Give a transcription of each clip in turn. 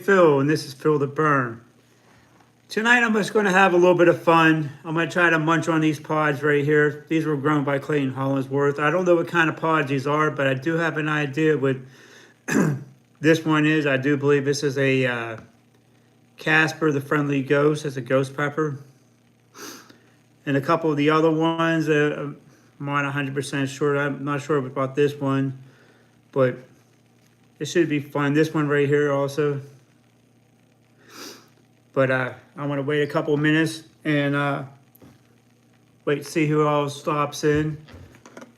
Phil, and this is Phil the Burn. Tonight I'm just going to have a little bit of fun. I'm going to try to munch on these pods right here. These were grown by Clayton Hollingsworth. I don't know what kind of pods these are, but I do have an idea what this one is. I do believe this is a Casper the Friendly Ghost. It's a ghost pepper. And a couple of the other ones, I'm not 100% sure. I'm not sure about this one, but it should be fun. This one right here also. But I want to wait a couple of minutes and wait to see who else stops in.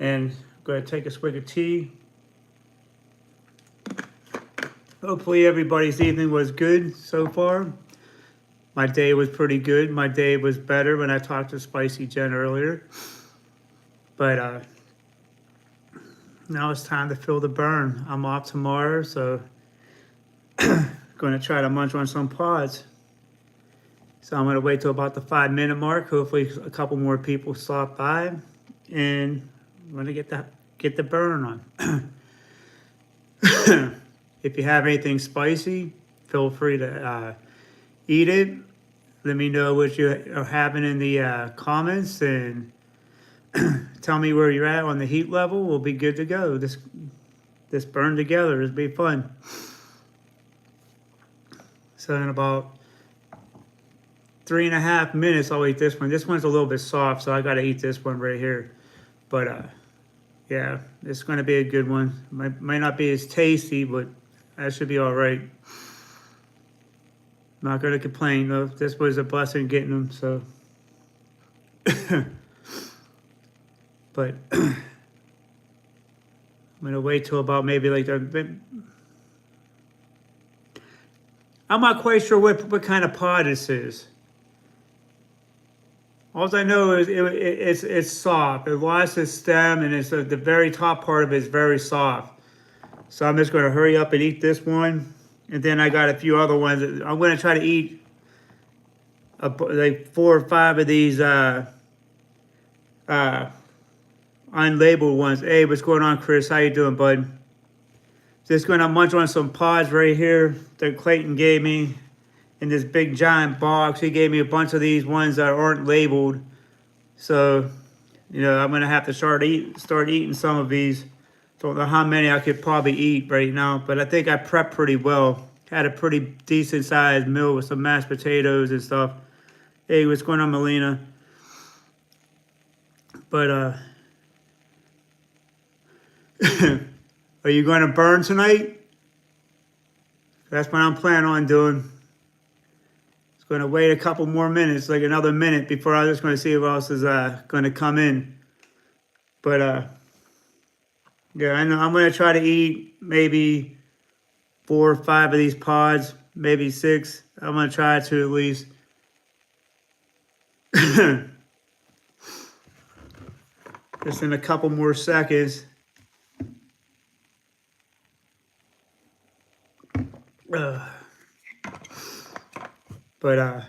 And go ahead and take a swig of tea. Hopefully everybody's evening was good so far. My day was pretty good. My day was better when I talked to Spicy Jen earlier. But now it's time to feel the burn. I'm off tomorrow, so going to try to munch on some pods. So I'm going to wait till about the 5-minute mark. Hopefully a couple more people stop by, and I'm going to get the burn on. If you have anything spicy, feel free to eat it. Let me know what you are having in the comments, and tell me where you're at on the heat level. We'll be good to go. This burn together. It'll be fun. So in about 3.5 minutes, I'll eat this one. This one's a little bit soft, so I got to eat this one right here. But yeah, it's going to be a good one. Might not be as tasty, but that should be all right. Not going to complain though. This was a blessing getting them. So, but I'm going to wait till about maybe like I'm not quite sure what kind of pod this is. All I know is it's soft. It lost its stem, and it's the very top part of it is very soft. So I'm just going to hurry up and eat this one. And then I got a few other ones. I'm going to try to eat like 4 or 5 of these unlabeled ones. Hey, what's going on, Chris? How you doing, bud? Just going to munch on some pods right here that Clayton gave me in this big giant box. He gave me a bunch of these ones that aren't labeled. So, you know, I'm going to have to start eating some of these. Don't know how many I could probably eat right now, but I think I prepped pretty well. Had a pretty decent sized meal with some mashed potatoes and stuff. Hey, what's going on, Melina? But are you going to burn tonight? That's what I'm planning on doing. Just going to wait a couple more minutes, like another minute, before I'm just going to see who else is going to come in. But yeah, I know I'm going to try to eat maybe 4 or 5 of these pods, maybe 6. I'm going to try to at least. Just in a couple more seconds. But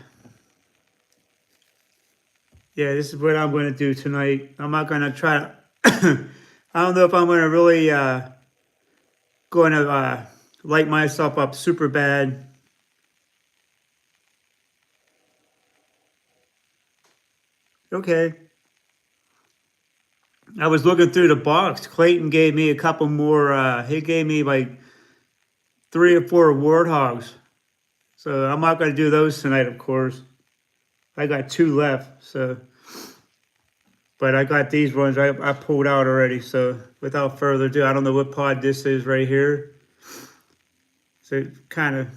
yeah, this is what I'm going to do tonight. I'm not going to try to. I don't know if I'm going to really light myself up super bad. Okay. I was looking through the box. Clayton gave me a couple more. He gave me like 3 or 4 warthogs. So I'm not going to do those tonight, of course. I got 2 left. So, but I got these ones I pulled out already. So without further ado, I don't know what pod this is right here. So kind of,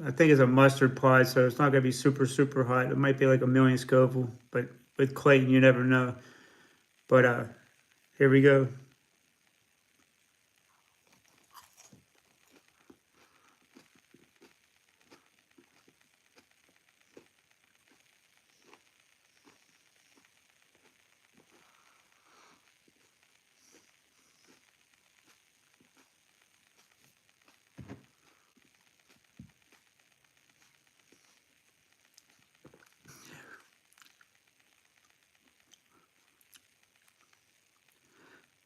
I think it's a mustard pod, so it's not going to be super, super hot. It might be like 1,000,000 Scoville, but with Clayton, you never know. But here we go.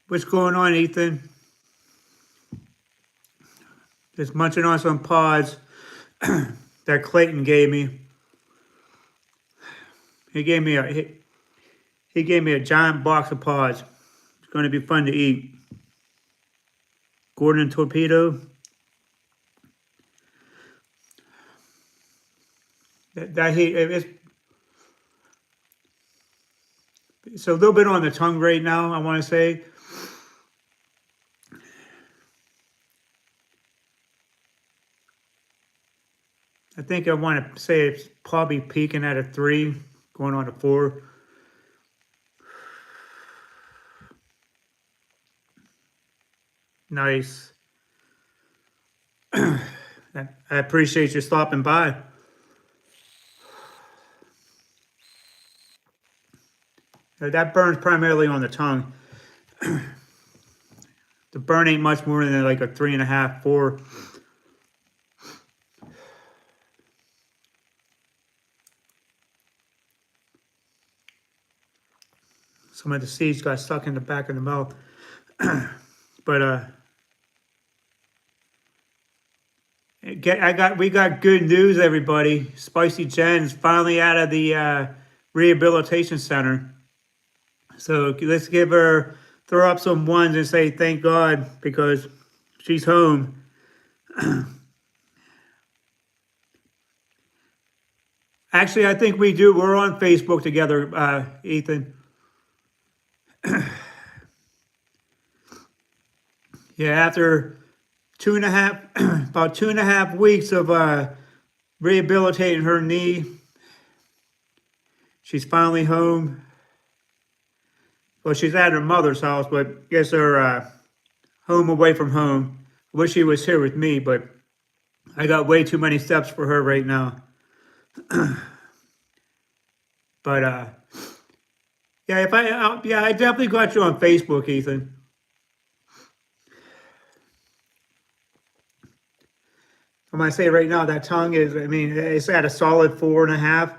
What's going on, Ethan? Just munching on some pods. that Clayton gave me. He gave me a giant box of pods. It's going to be fun to eat. Gordon torpedo. It's a little bit on the tongue right now, I want to say. I think I want to say it's probably peaking at a 3, going on a 4. Nice. I appreciate you stopping by. That burns primarily on the tongue. The burn ain't much more than like a 3.5, 4. Some of the seeds got stuck in the back of the mouth. But we got good news, everybody. Spicy Jen's finally out of the rehabilitation center. So let's throw up some ones and say thank God, because she's home. Actually, I think we do. We're on Facebook together, Ethan. Yeah, after about 2.5 weeks of rehabilitating her knee, she's finally home. Well, she's at her mother's house, but I guess they're home away from home. I wish she was here with me, but I got way too many steps for her right now. But yeah, I definitely got you on Facebook, Ethan. I'm gonna say right now that tongue is, I mean, it's at a solid 4.5.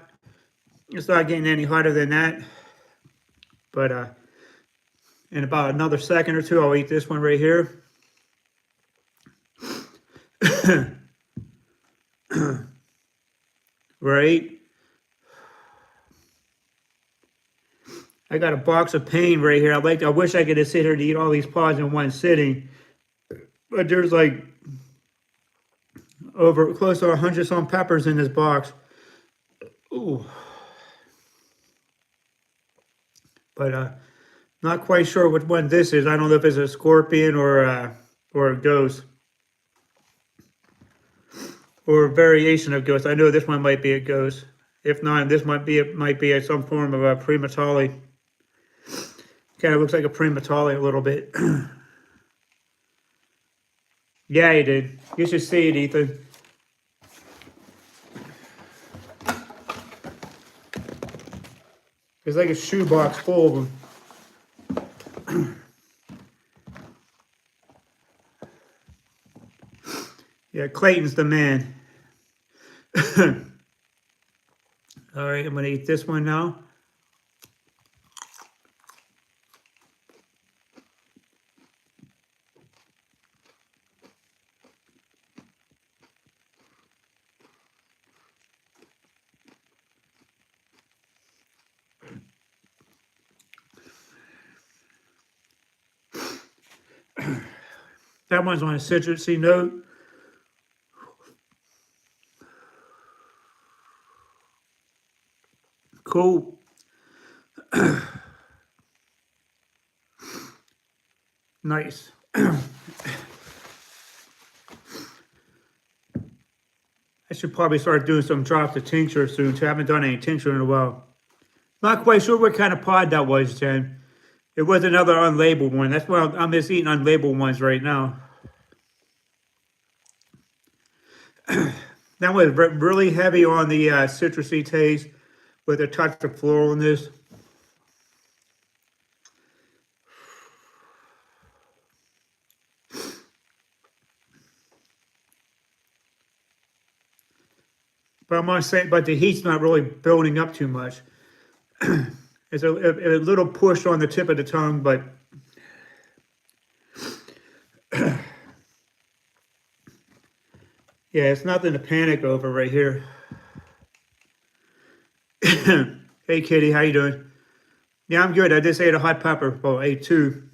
It's not getting any hotter than that. But in about another second or two, I'll eat this one right here. Right. I got a box of pain right here. I wish I could have sit here to eat all these pods in one sitting. But there's like close to 100 some peppers in this box. Ooh. But not quite sure which one this is. I don't know if it's a scorpion or a ghost, or a variation of ghost. I know this one might be a ghost. If not, this might be some form of a primatale. Kind of looks like a primatale a little bit. Yeah, he did. You should see it, Ethan. It's like a shoebox full of them. Yeah, Clayton's the man. All right, I'm going to eat this one now. That one's on a citrusy note. Cool. Nice. I should probably start doing some drops of tincture soon, too. I haven't done any tincture in a while. Not quite sure what kind of pod that was, Jen. It was another unlabeled one. That's why I'm just eating unlabeled ones right now. That was really heavy on the citrusy taste with a touch of floralness. But I'm going to say, but the heat's not really building up too much. It's a little push on the tip of the tongue, but Yeah, it's nothing to panic over right here. Hey, Kitty, how you doing? Yeah, I'm good. I just ate a hot pepper. Well, ate two.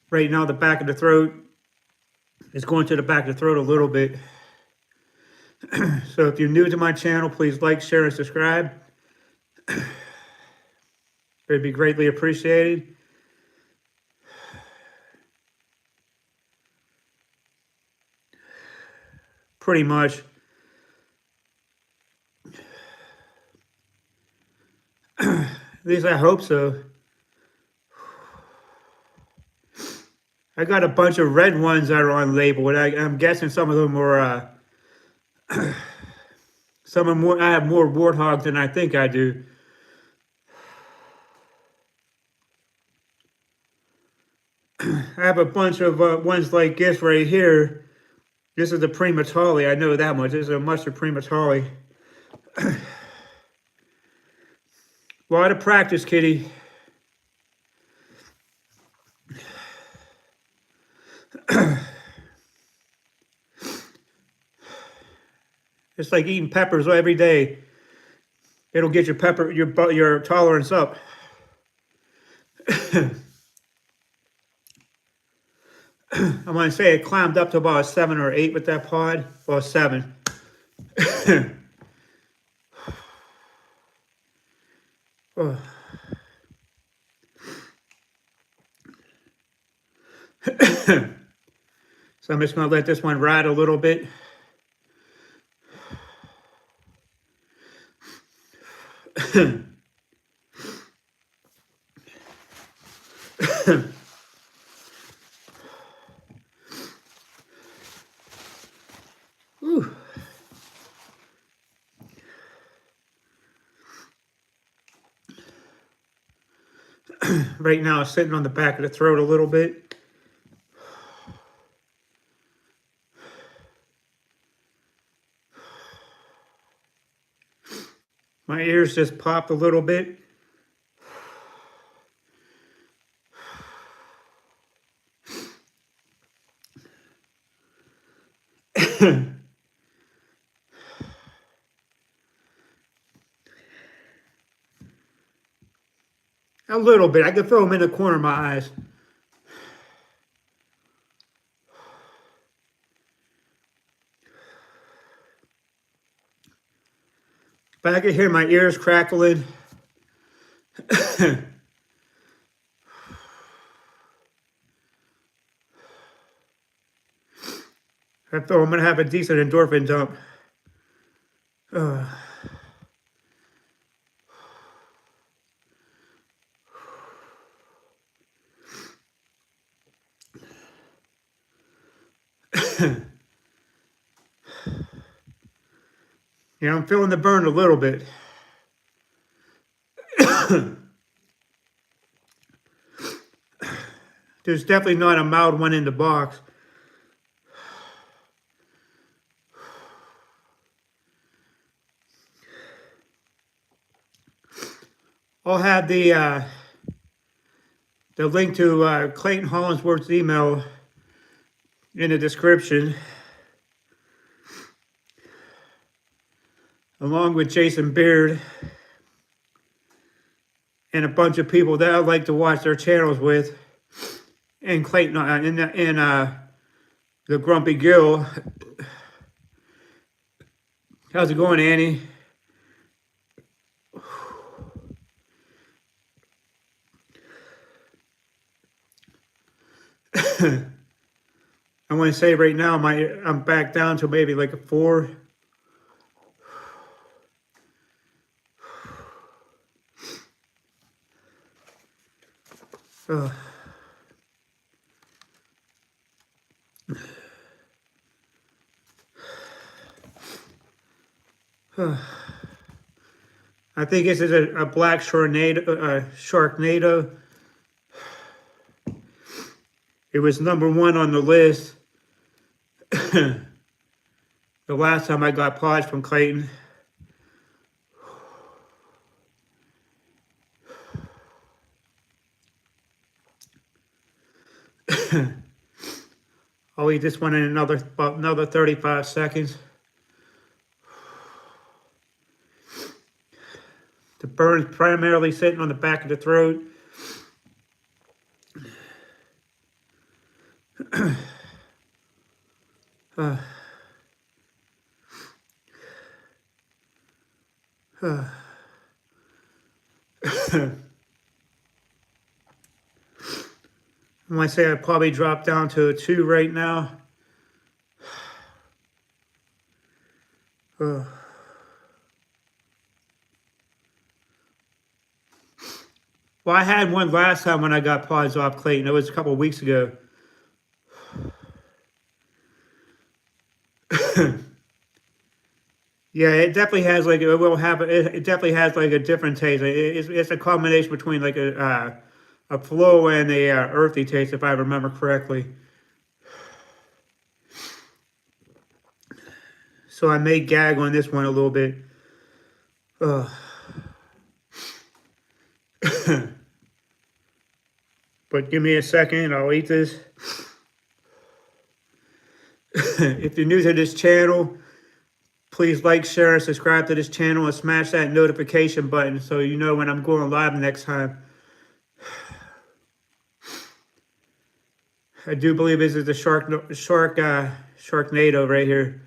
Right now, the back of the throat is going to the back of the throat a little bit. So if you're new to my channel, please like, share, and subscribe. It'd be greatly appreciated. Pretty much. At least I hope so. I got a bunch of red ones that are on label, and I'm guessing some of them were, some of more. I have more warthogs than I think I do. I have a bunch of ones like this right here. This is a primatale. I know that much. This is a mustard primatale. A lot of practice, Kitty. It's like eating peppers every day. It'll get your tolerance up. I'm gonna say it climbed up to about a 7 or 8 with that pod. Well, 7. Oh. So I'm just gonna let this one ride a little bit. Right now, it's sitting on the back of the throat a little bit. My ears just popped a little bit. A little bit. I can feel them in the corner of my eyes. But I can hear my ears crackling. I feel I'm going to have a decent endorphin dump. Yeah, I'm feeling the burn a little bit. There's definitely not a mild one in the box. I'll have the link to Clayton Hollingsworth's email in the description, along with Jason Beard and a bunch of people that I like to watch their channels with, and Clayton and the Grumpy Gill. How's it going, Annie? I want to say right now, I'm back down to maybe like a 4. I think this is a black Sharknado. It was #1 on the list the last time I got pods from Clayton. I'll I'll eat this one in about another 35 seconds. The burn's primarily sitting on the back of the throat. I might say I probably dropped down to a 2 right now. Well, I had one last time when I got paws off Clayton. It was a couple of weeks ago. Yeah, it definitely has like it will have it definitely has like a different taste. It's a combination between like a flow and a earthy taste, if I remember correctly. So I may gag on this one a little bit. But give me a second, I'll eat this. If you're new to this channel, please like, share, and subscribe to this channel and smash that notification button so you know when I'm going live next time. I do believe this is the Sharknado right here.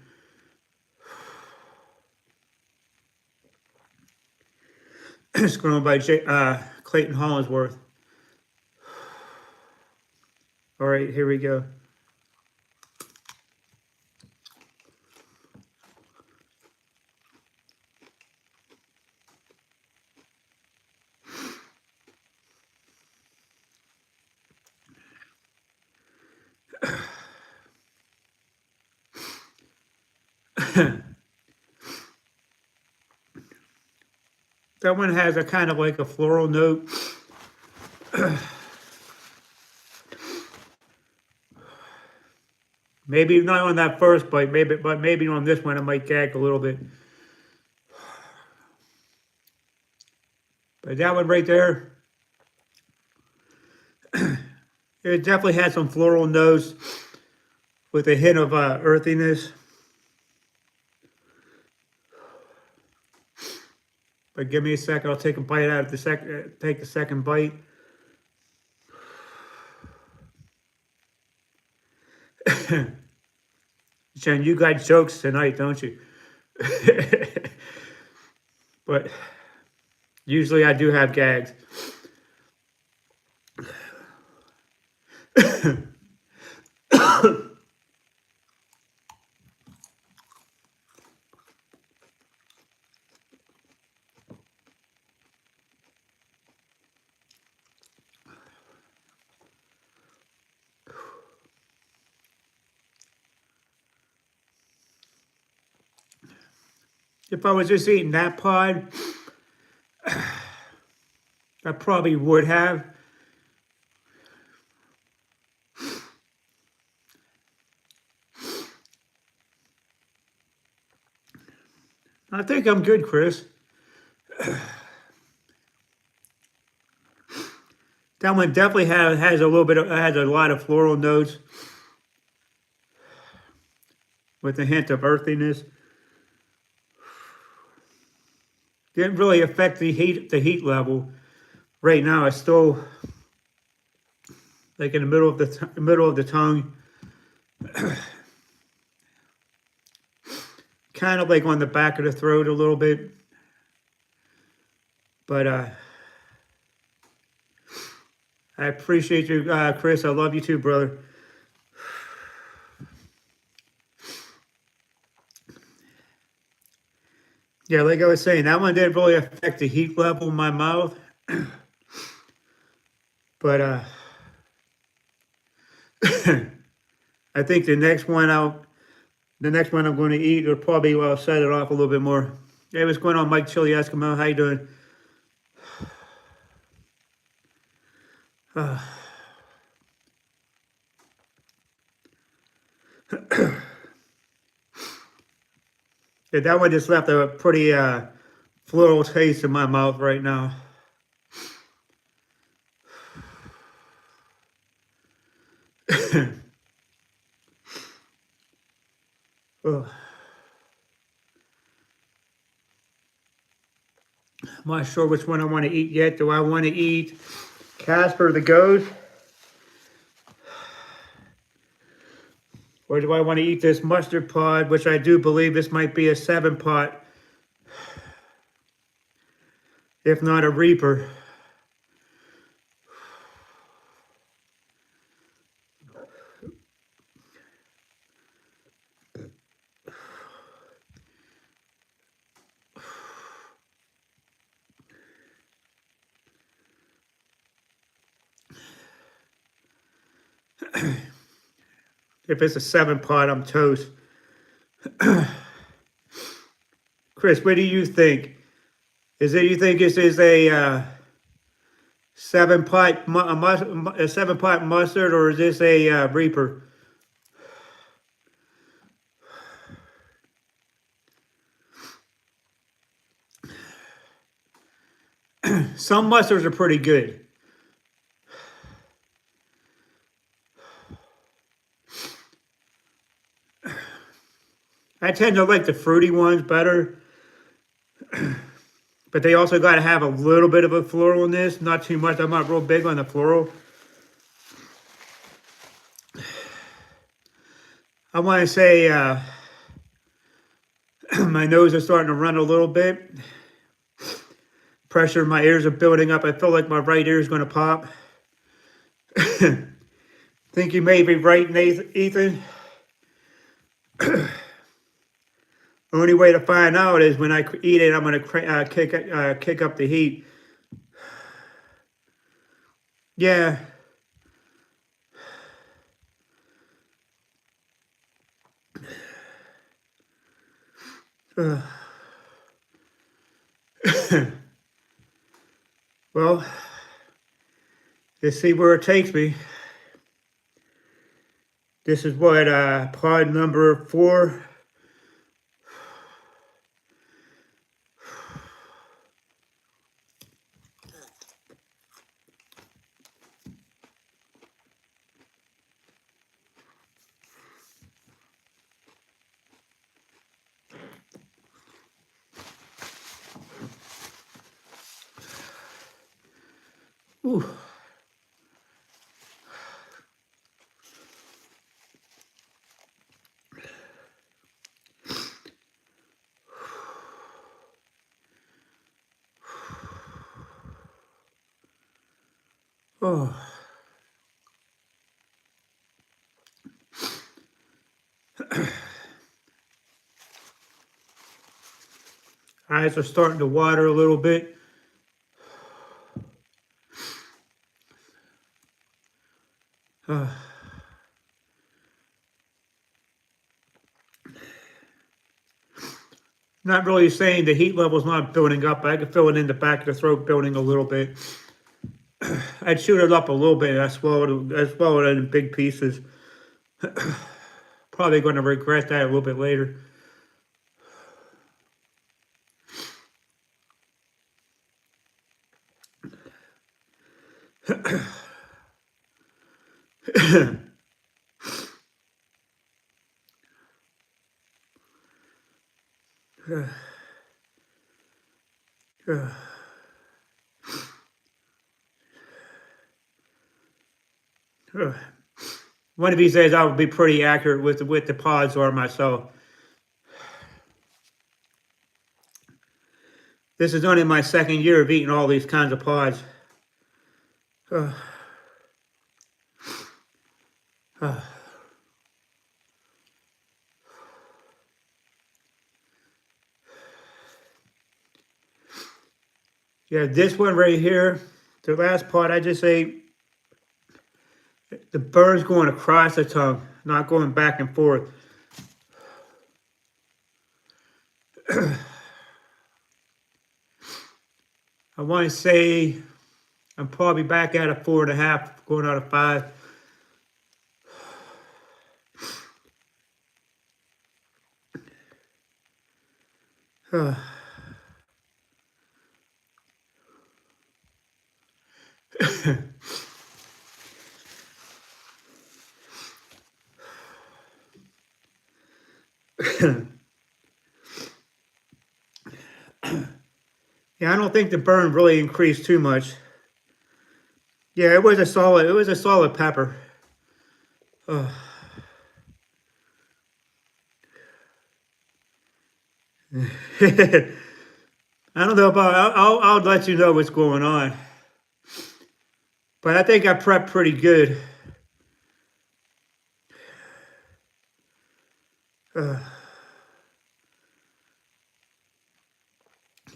It's grown by Clayton Hollingsworth. All right, here we go. That one has a kind of like a floral note. Maybe not on that first bite, but maybe on this one I might gag a little bit. But that one right there, it definitely has some floral notes with a hint of earthiness. But give me a second, I'll take a bite out of take the second bite. Jen, you got jokes tonight, don't you? But usually I do have gags. If I was just eating that pod, I probably would have. I think I'm good, Chris. That one definitely has a little bit of, has a lot of floral notes with a hint of earthiness. Didn't really affect the heat level. Right now, it's still like in the middle of the tongue, kind of like on the back of the throat a little bit. But I appreciate you, Chris. I love you too, brother. Yeah, like I was saying, that one didn't really affect the heat level in my mouth. But I think the next one I'm going to eat will probably set it off a little bit more. Hey, what's going on, Mike Chili Eskimo? How you doing? Yeah, that one just left a pretty floral taste in my mouth right now. Ugh. I'm not sure which one I want to eat yet. Do I want to eat Casper the Ghost? Or do I want to eat this mustard pod, which I do believe this might be a 7-pot, if not a Reaper. If it's a 7-pot, I'm toast. Chris, what do you think? You think this is a 7-pot a 7-pot mustard, or is this a Reaper? Some mustards are pretty good. I tend to like the fruity ones better, but they also got to have a little bit of a floral in this, not too much. I'm not real big on the floral. I want to say my nose is starting to run a little bit. Pressure in my ears are building up. I feel like my right ear is going to pop. Think you may be right, Ethan. Only way to find out is when I eat it, I'm going to kick up the heat. Yeah. Well, let's see where it takes me. This is what, pod number 4. Ooh. Oh. Eyes are starting to water a little bit. Not really saying the heat level's not building up. I can feel it in the back of the throat building a little bit. I'd shoot it up a little bit. I swallowed it in big pieces. Probably going to regret that a little bit later. One of these days I will be pretty accurate with the pods or myself. This is only my 2nd year of eating all these kinds of pods. Yeah, this one right here, the last pod I just ate, the burn's going across the tongue, not going back and forth. I want to say I'm probably back at a 4.5, going out of 5. Yeah, I don't think the burn really increased too much. Yeah, it was a solid pepper. Oh. I don't know about. I'll let you know what's going on, but I think I prepped pretty good. Uh,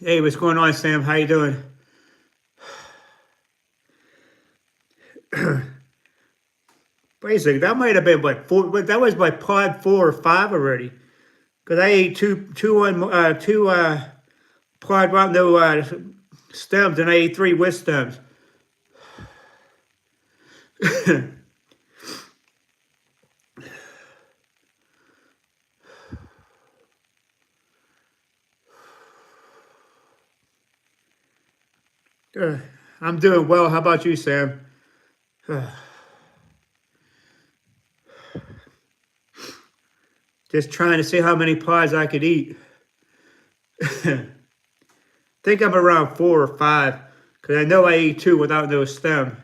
hey, what's going on, Sam? How you doing? Basically, that might have been what four. But that was by pod 4 or 5 already. Cause I ate two pod one no stems, and I ate 3 with stems. Uh, I'm doing well. How about you, Sam? Just trying to see how many pods I could eat. Think I'm around 4 or 5, because I know I ate 2 without no stem.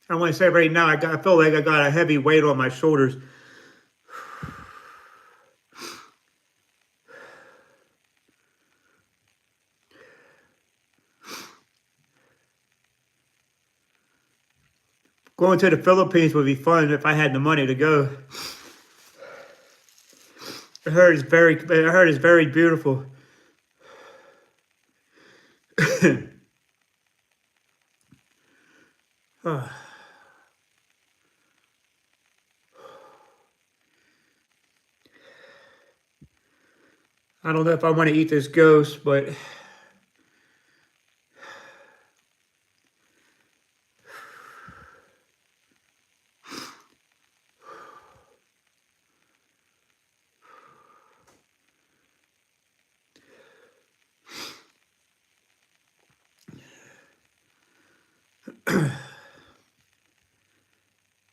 I want to say right now, I feel like I got a heavy weight on my shoulders. Going to the Philippines would be fun if I had the money to go. I heard it's very beautiful. I don't know if I want to eat this ghost, but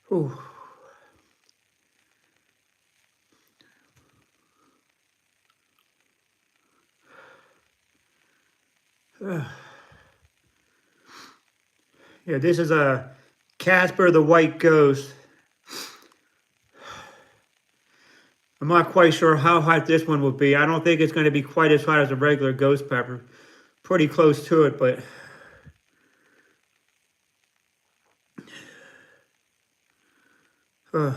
whew. Yeah, this is a Casper the White Ghost. I'm not quite sure how hot this one will be. I don't think it's going to be quite as hot as a regular ghost pepper. Pretty close to it, but uh,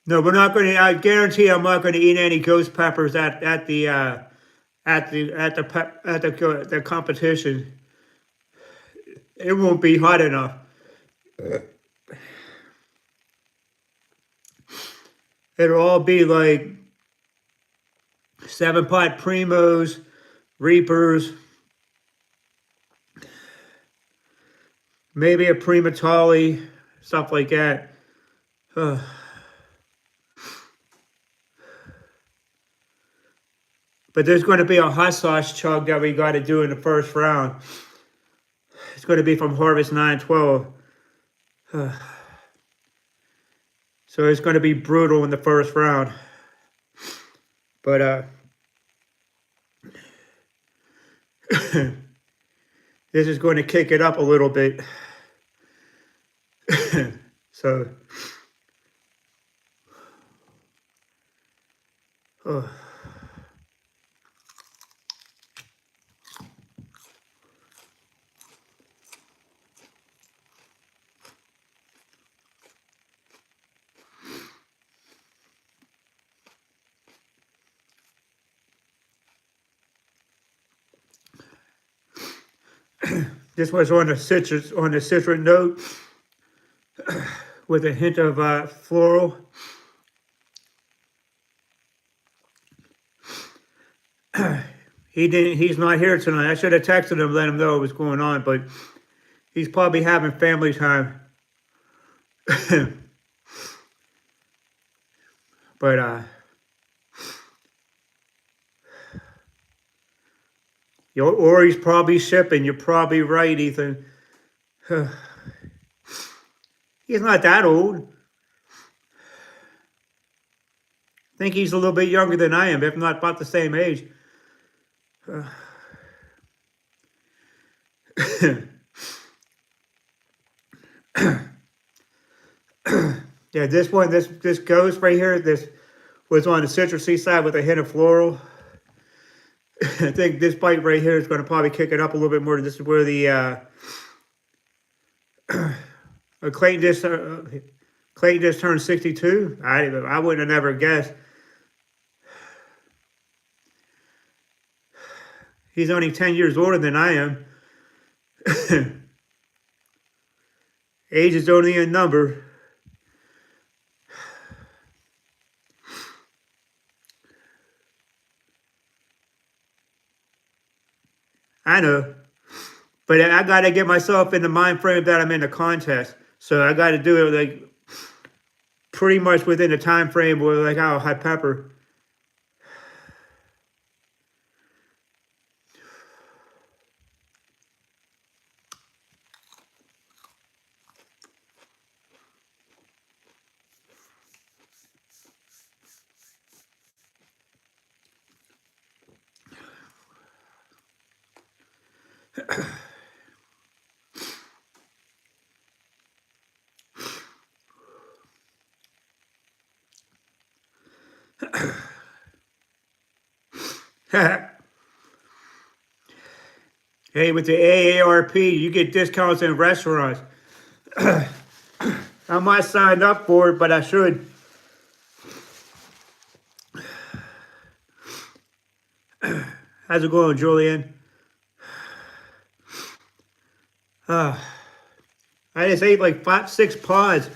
no, we're not going to. I guarantee I'm not going to eat any ghost peppers at the competition. It won't be hot enough. It'll all be like 7 pot primos, reapers, maybe a primatali, stuff like that. Uh, but there's going to be a hot sauce chug that we got to do in the first round. It's going to be from Harvest 912. So it's going to be brutal in the first round. But this is going to kick it up a little bit. So, oh. This was on the citrus note with a hint of floral. He's not here tonight. I should have texted him, let him know what was going on, but He's probably having family time. But or he's probably shipping. You're probably right, Ethan. He's not that old. I think he's a little bit younger than I am, if not about the same age. Yeah, this ghost right here, this was on the citrusy side with a hint of floral. I think this bite right here is going to probably kick it up a little bit more. This is where the Clayton just turned 62. I wouldn't have never guessed. He's only 10 years older than I am. Age is only a number. I know. But I got to get myself in the mind frame that I'm in the contest. So I got to do it like pretty much within the time frame where like I'll have pepper. Hey, with the AARP, you get discounts in restaurants. I'm not signed up for it, but I should. How's it going, Julian? I just ate like 6 pods.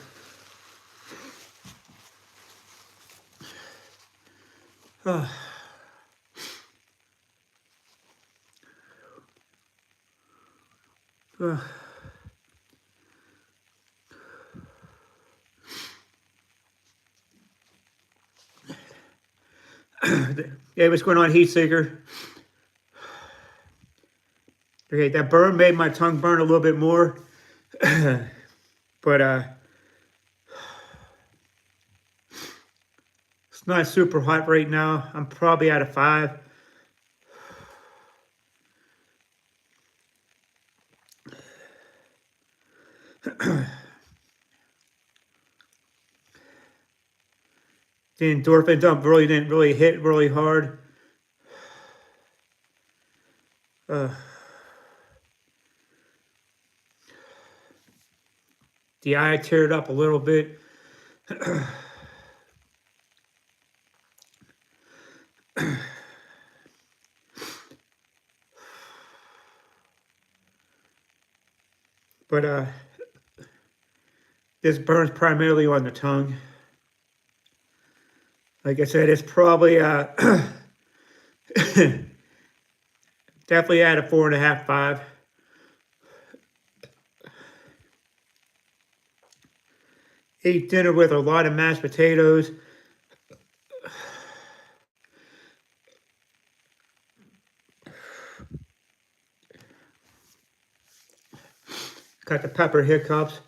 Hey, what's going on, Heat Seeker? Okay, that burn made my tongue burn a little bit more. But it's not super hot right now. I'm probably at a 5. The endorphin dump didn't really hit really hard. The eye teared up a little bit. But this burns primarily on the tongue. Like I said, it's probably definitely at a 4.5, 5. Ate dinner with a lot of mashed potatoes. Got the pepper hiccups.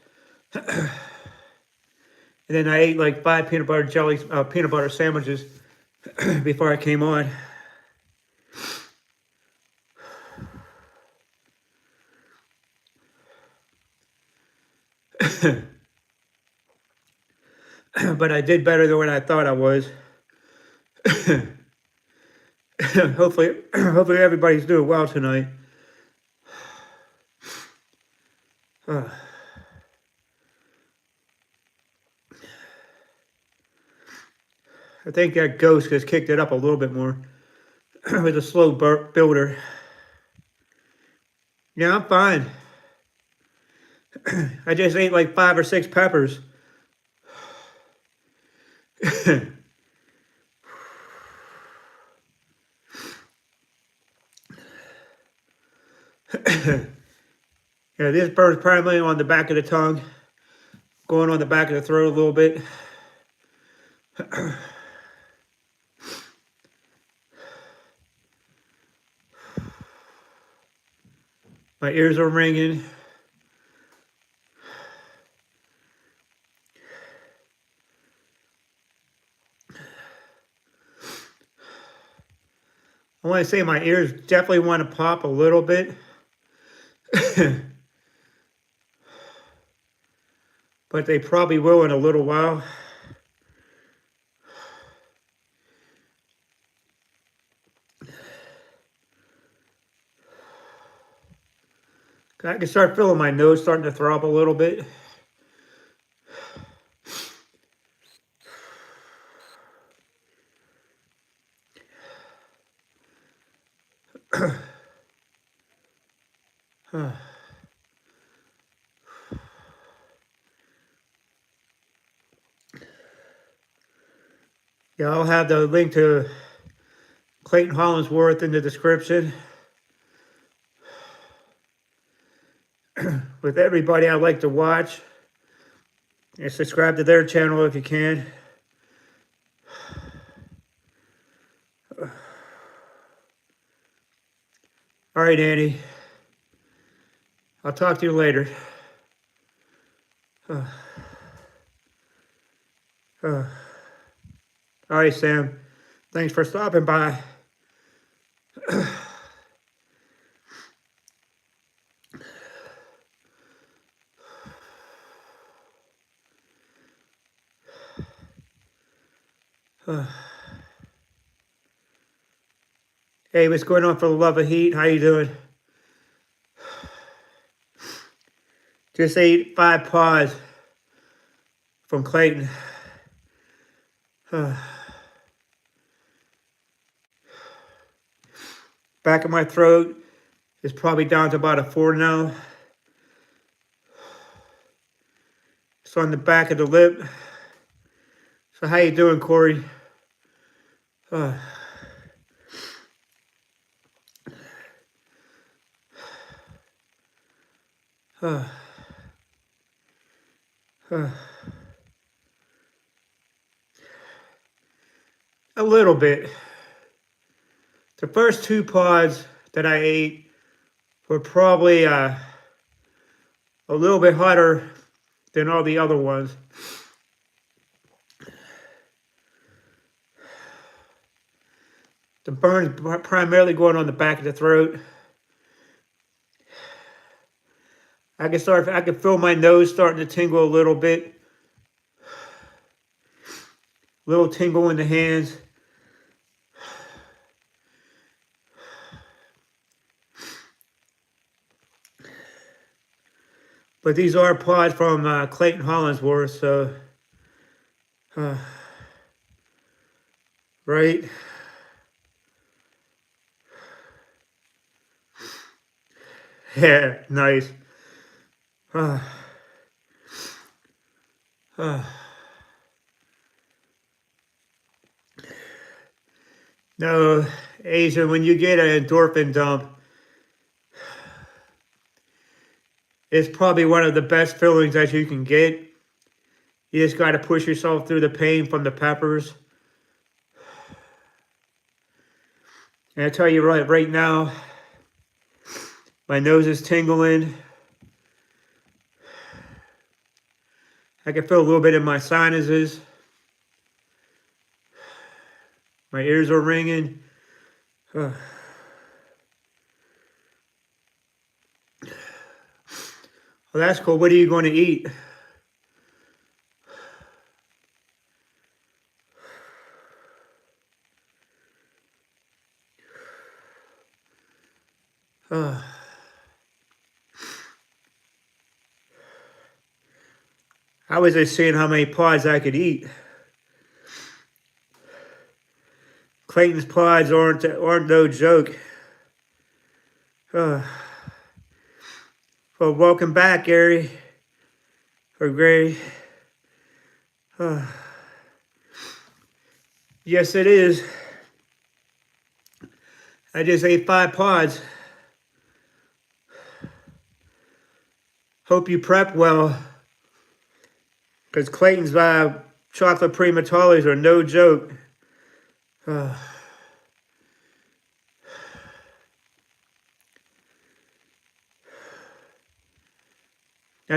And then I ate like 5 peanut butter sandwiches before I came on. But I did better than what I thought I was. hopefully everybody's doing well tonight. I think that ghost just kicked it up a little bit more. With a slow builder. Yeah, I'm fine. I just ate like 5 or 6 peppers. Yeah, this burns primarily on the back of the tongue, going on the back of the throat a little bit. My ears are ringing. I want to say my ears definitely want to pop a little bit. But they probably will in a little while. I can start feeling my nose starting to throb a little bit. Yeah, I'll have the link to Clayton Hollingsworth in the description. With everybody I'd like to watch, and subscribe to their channel if you can. All right, Annie. I'll talk to you later. All right, Sam. Thanks for stopping by. Hey, what's going on for the love of heat? How you doing? Just ate 5 paws from Clayton. Back of my throat is probably down to about a 4 now. It's on the back of the lip. So how you doing, Corey? A little bit. The first 2 pods that I ate were probably a little bit hotter than all the other ones. The burn's primarily going on the back of the throat. I can feel my nose starting to tingle a little bit. Little tingle in the hands. But these are pods from Clayton Hollingsworth, so right. Yeah, nice. No, Asia, when you get an endorphin dump, it's probably one of the best feelings that you can get. You just got to push yourself through the pain from the peppers. And I tell you right now, my nose is tingling. I can feel a little bit in my sinuses. My ears are ringing. Well, that's cool. What are you going to eat? I was just seeing how many pods I could eat. Clayton's pods aren't no joke. Well, welcome back, Gary. Or Gray. Yes, it is. I just ate 5 pods. Hope you prep well, because Clayton's chocolate prematalis are no joke. I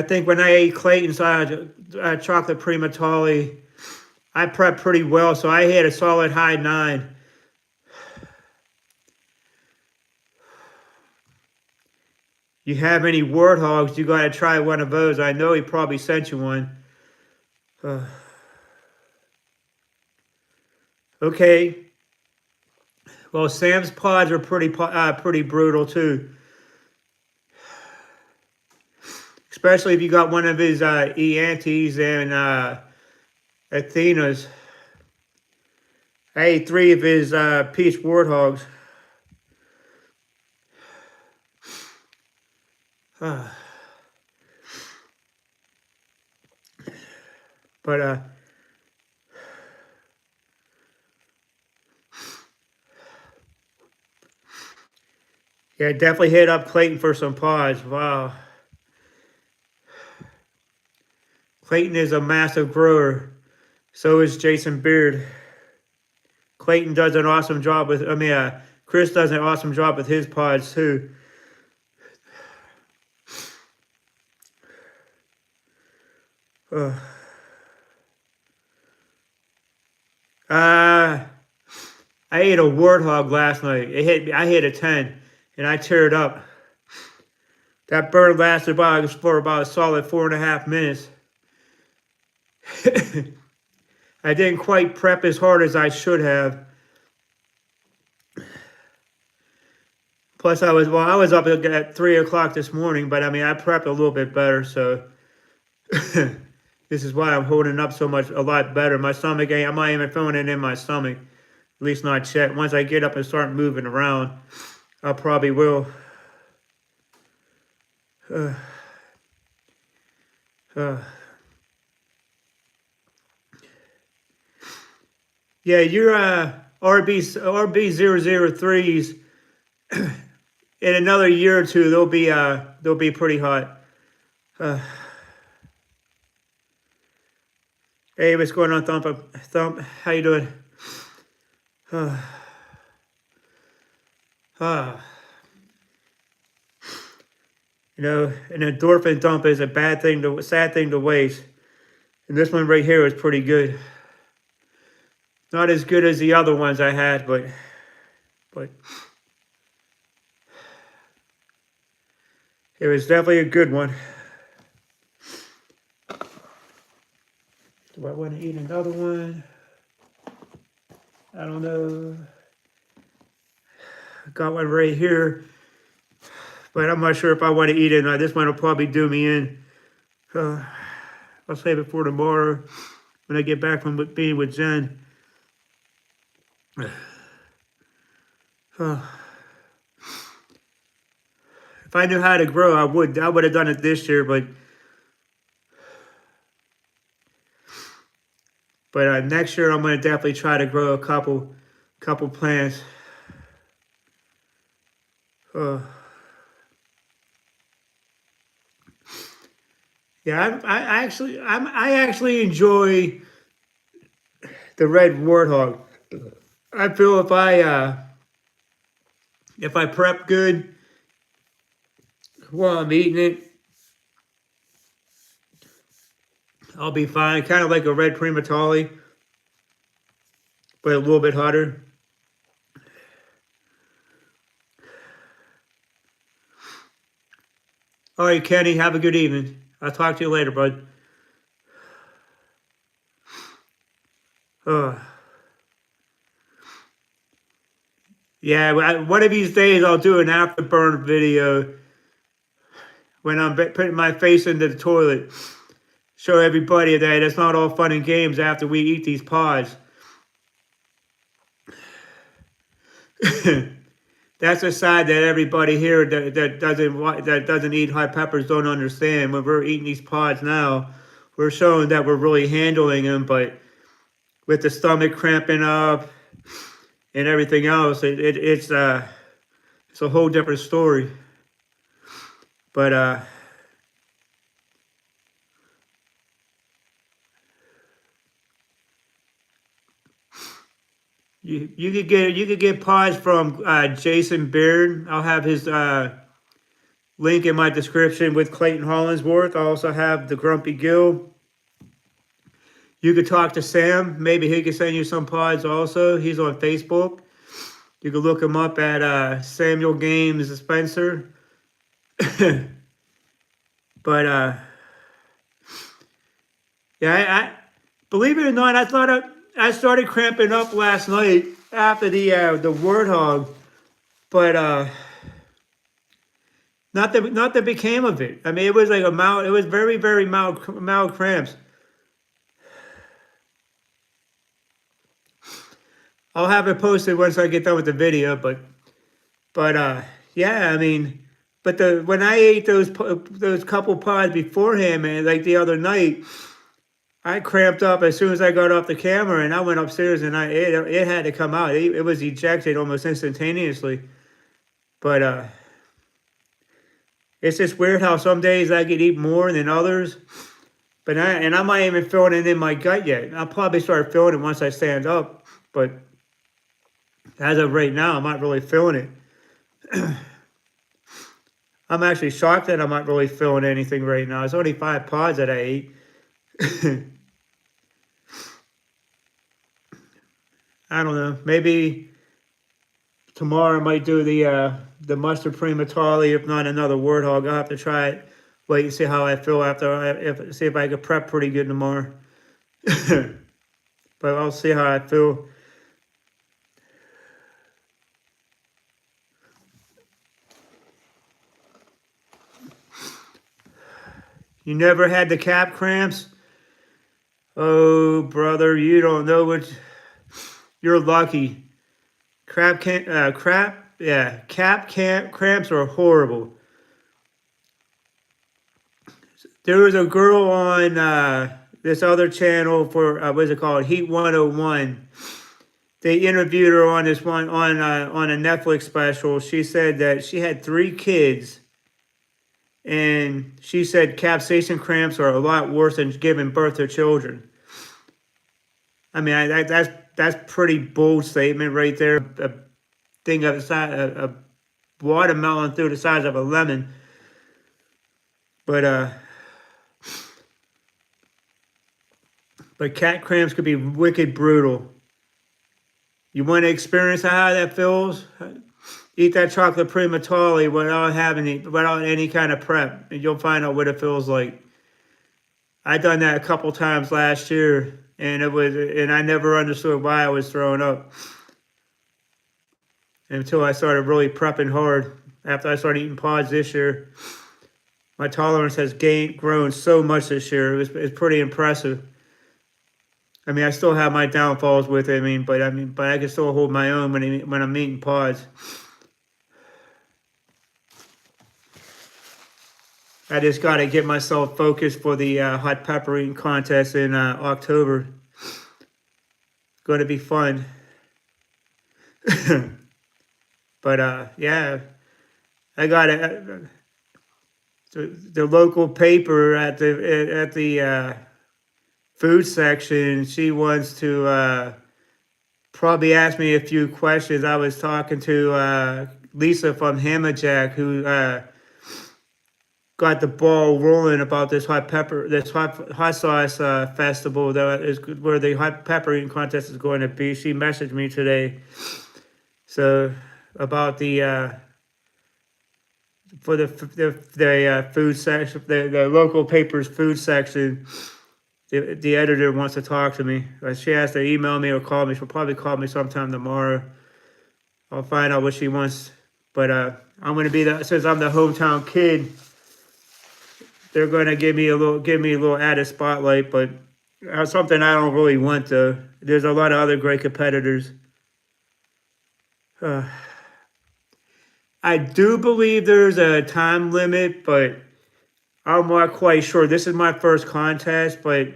think when I ate Clayton's chocolate prematali, I prepped pretty well, so I hit a solid high 9. You have any warthogs, you got to try one of those. I know he probably sent you one. Okay. Well, Sam's pods are pretty brutal too. Especially if you got one of his Eantes and Athenas. I ate 3 of his peach warthogs. But yeah, definitely hit up Clayton for some pods. Wow. Clayton is a massive grower. So is Jason Beard. Clayton does an awesome job with, Chris does an awesome job with his pods too. I ate a warthog last night. I hit a 10 and I teared up. That burn lasted for about a solid 4.5 minutes. I didn't quite prep as hard as I should have. Plus, I was up at 3 o'clock this morning, but I prepped a little bit better, so this is why I'm holding up a lot better. My stomach I'm not even feeling it in my stomach, at least not yet. Once I get up and start moving around, I probably will. Yeah, your RB003s in another year or two, they'll be pretty hot. Hey, what's going on, Thump? How you doing? You know, an endorphin dump is a sad thing to waste. And this one right here is pretty good. Not as good as the other ones I had, but it was definitely a good one. Do I want to eat another one? I don't know. I got one right here, but I'm not sure if I want to eat it. This one will probably do me in. I'll save it for tomorrow when I get back from being with Jen. If I knew how to grow, I would have done it this year, but next year I'm going to definitely try to grow a couple plants. Yeah, I actually enjoy the red warthog. I feel if I prep good while I'm eating it, I'll be fine. Kind of like a red primatali, but a little bit hotter. All right, Kenny, have a good evening. I'll talk to you later, bud. Yeah, one of these days I'll do an afterburn video when I'm putting my face into the toilet. Show everybody that it's not all fun and games after we eat these pods. That's a side that everybody here that doesn't eat hot peppers don't understand. When we're eating these pods now, we're showing that we're really handling them, but with the stomach cramping up and everything else, it's a whole different story. But You could get pods from Jason Beard. I'll have his link in my description with Clayton Hollingsworth. I also have the Grumpy Gill. You could talk to Sam. Maybe he could send you some pods also. He's on Facebook. You can look him up at Samuel Games Spencer. But yeah, I believe it or not, I thought I started cramping up last night after the Warthog, but nothing became of it. I mean, it was like a mild. It was very mild cramps. I'll have it posted once I get done with the video, but yeah, I mean, but when I ate those couple pods beforehand, man, like the other night, I cramped up as soon as I got off the camera, and I went upstairs, and it had to come out. It was ejected almost instantaneously. But it's just weird how some days I could eat more than others. But I'm not even feeling it in my gut yet. I'll probably start feeling it once I stand up. But as of right now, I'm not really feeling it. I'm actually shocked that I'm not really feeling anything right now. It's only 5 pods that I ate. I don't know. Maybe tomorrow I might do the mustard primatali, if not another warthog. I'll have to try it. Wait and see how I feel after. See if I can prep pretty good tomorrow. But I'll see how I feel. You never had the cap cramps? Oh, brother, you don't know what. You're lucky. Cap cramps are horrible. There was a girl on this other channel for what's it called, Heat 101. They interviewed her on this one on a Netflix special. She said that she had 3 kids, and she said capsaicin cramps are a lot worse than giving birth to children. I mean, that's pretty bold statement right there. A thing of the size, a watermelon through the size of a lemon. But cat cramps could be wicked brutal. You want to experience how that feels? Eat that chocolate primatali without any kind of prep, and you'll find out what it feels like. I done that a couple times last year, and I never understood why I was throwing up until I started really prepping hard. After I started eating pods this year, my tolerance has grown so much this year. It's pretty impressive. I mean, I still have my downfalls with it. But I can still hold my own when I'm eating pods. I just got to get myself focused for the hot pepper eating contest in October. It's going to be fun. But yeah, I got it. The local paper at the food section. She wants to probably ask me a few questions. I was talking to Lisa from Hammerjack, who got the ball rolling about this hot sauce festival that is where the hot pepper eating contest is going to be. She messaged me today, so about the for the food section, the local paper's food section. The editor wants to talk to me. She has to email me or call me. She'll probably call me sometime tomorrow. I'll find out what she wants. But I'm going to be since I'm the hometown kid, they're going to give me a little added spotlight. But something I don't really want to. There's a lot of other great competitors. I do believe there's a time limit, but I'm not quite sure. This is my first contest, but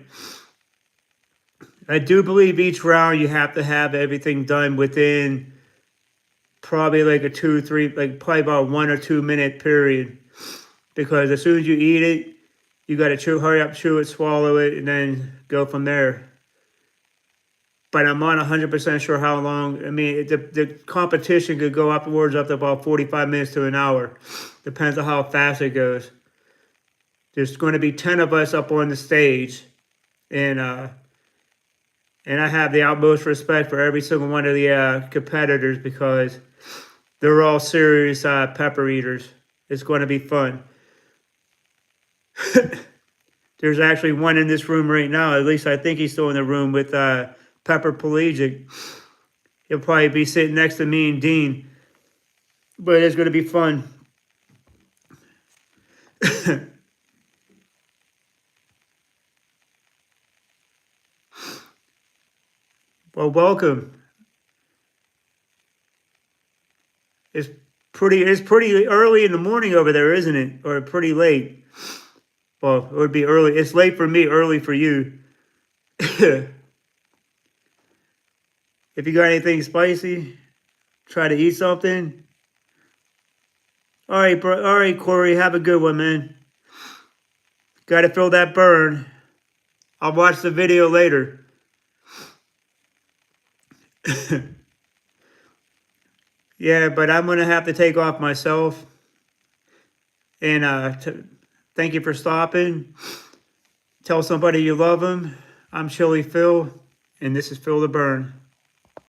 I do believe each round you have to have everything done within probably like probably about 1 or 2 minute period. Because as soon as you eat it, you got to hurry up, chew it, swallow it, and then go from there. but I'm not 100% sure how long. I mean, the competition could go upwards up to about 45 minutes to an hour. Depends on how fast it goes. There's going to be 10 of us up on the stage, and I have the utmost respect for every single one of the competitors because they're all serious pepper eaters. It's going to be fun. There's actually one in this room right now. At least I think he's still in the room with Pepper Pelagic. He'll probably be sitting next to me and Dean. But it's going to be fun. Well, welcome. It's pretty early in the morning over there, isn't it? Or pretty late. Well, it would be early. It's late for me, early for you. If you got anything spicy, try to eat something. All right, bro. All right, Corey. Have a good one, man. Got to feel that burn. I'll watch the video later. Yeah, but I'm going to have to take off myself. And thank you for stopping. Tell somebody you love them. I'm Chili Phil, and this is Phil the Burn.